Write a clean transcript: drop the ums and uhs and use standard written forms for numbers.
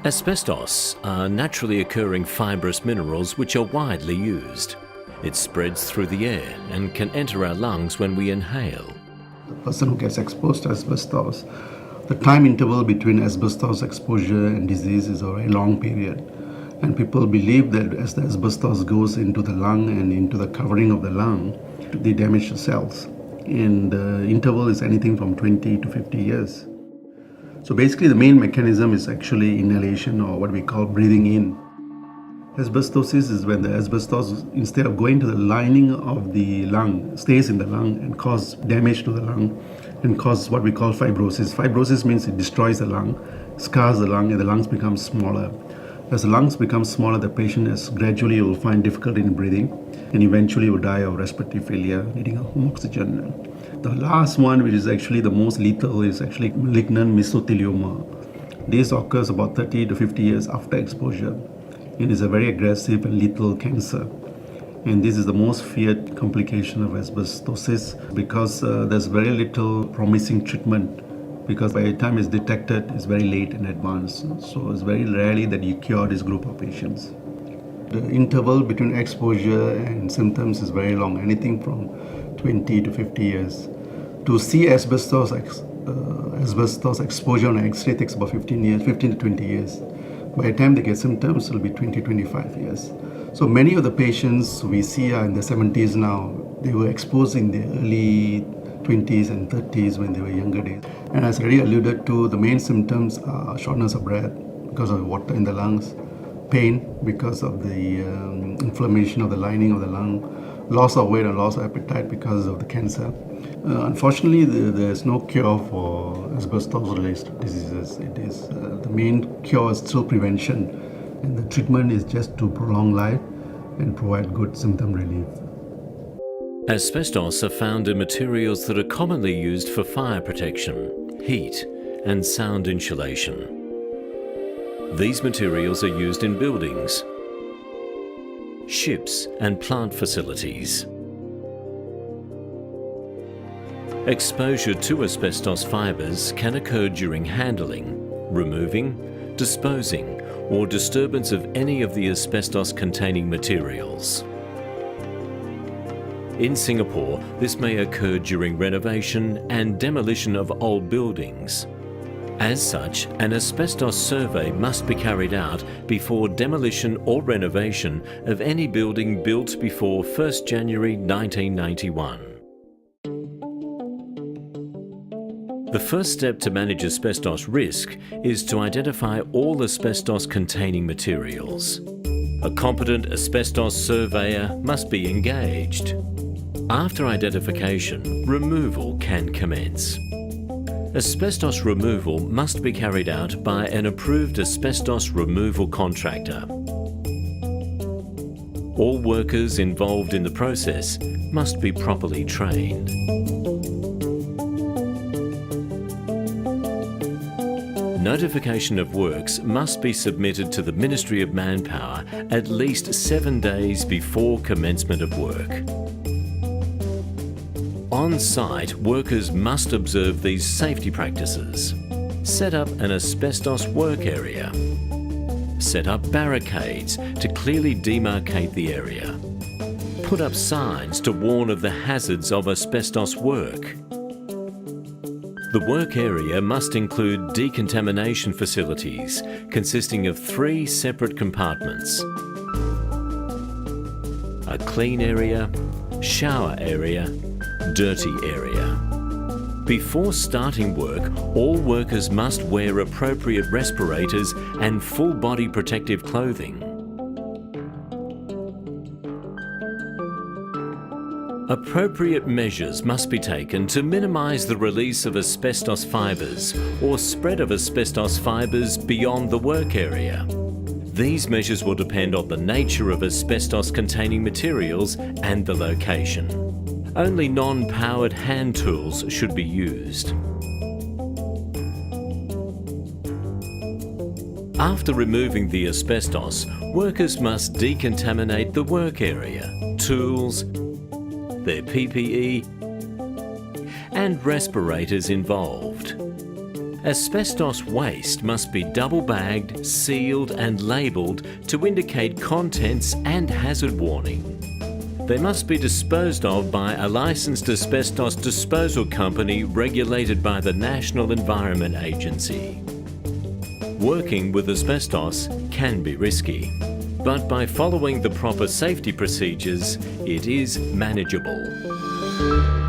Asbestos are naturally occurring fibrous minerals which are widely used. It spreads through the air and can enter our lungs when we inhale. The person who gets exposed to asbestos, the time interval between asbestos exposure and disease is a very long period. And people believe that as the asbestos goes into the lung and into the covering of the lung, they damage the cells. And the interval is anything from 20 to 50 years. So basically the main mechanism is actually inhalation, or what we call breathing in. Asbestosis is when the asbestos, instead of going to the lining of the lung, stays in the lung and cause damage to the lung and cause what we call fibrosis. Fibrosis means it destroys the lung, scars the lung, and the lungs become smaller. As the lungs become smaller, the patient gradually will find difficulty in breathing and eventually will die of respiratory failure, needing home oxygen. The last one, which is actually the most lethal, is actually malignant mesothelioma. This occurs about 30 to 50 years after exposure. It is a very aggressive and lethal cancer. And this is the most feared complication of asbestosis because there's very little promising treatment, because by the time it's detected, it's very late and advanced. So it's very rarely that you cure this group of patients. The interval between exposure and symptoms is very long, anything from 20 to 50 years. To see asbestos exposure on X-ray takes about 15 to 20 years. By the time they get symptoms, it will be 20 to 25 years. So many of the patients we see are in their 70s now. They were exposed in their early 20s and 30s when they were younger days. And as already alluded to, the main symptoms are shortness of breath because of water in the lungs, pain because of the inflammation of the lining of the lung, loss of weight and loss of appetite because of the cancer. Unfortunately, there's no cure for asbestos-related diseases. The main cure is still prevention, and the treatment is just to prolong life and provide good symptom relief. Asbestos are found in materials that are commonly used for fire protection, heat, and sound insulation. These materials are used in buildings, ships, and plant facilities. Exposure to asbestos fibres can occur during handling, removing, disposing, or disturbance of any of the asbestos-containing materials. In Singapore, this may occur during renovation and demolition of old buildings. As such, an asbestos survey must be carried out before demolition or renovation of any building built before 1 January 1991. The first step to manage asbestos risk is to identify all asbestos-containing materials. A competent asbestos surveyor must be engaged. After identification, removal can commence. Asbestos removal must be carried out by an approved asbestos removal contractor. All workers involved in the process must be properly trained. Notification of works must be submitted to the Ministry of Manpower at least 7 days before commencement of work. On site, workers must observe these safety practices. Set up an asbestos work area. Set up barricades to clearly demarcate the area. Put up signs to warn of the hazards of asbestos work. The work area must include decontamination facilities consisting of 3 separate compartments: a clean area, shower area, dirty area. Before starting work, all workers must wear appropriate respirators and full body protective clothing. Appropriate measures must be taken to minimise the release of asbestos fibres or spread of asbestos fibres beyond the work area. These measures will depend on the nature of asbestos-containing materials and the location. Only non-powered hand tools should be used. After removing the asbestos, workers must decontaminate the work area, tools, their PPE, and respirators involved. Asbestos waste must be double-bagged, sealed and labelled to indicate contents and hazard warning. They must be disposed of by a licensed asbestos disposal company regulated by the National Environment Agency. Working with asbestos can be risky, but by following the proper safety procedures, it is manageable.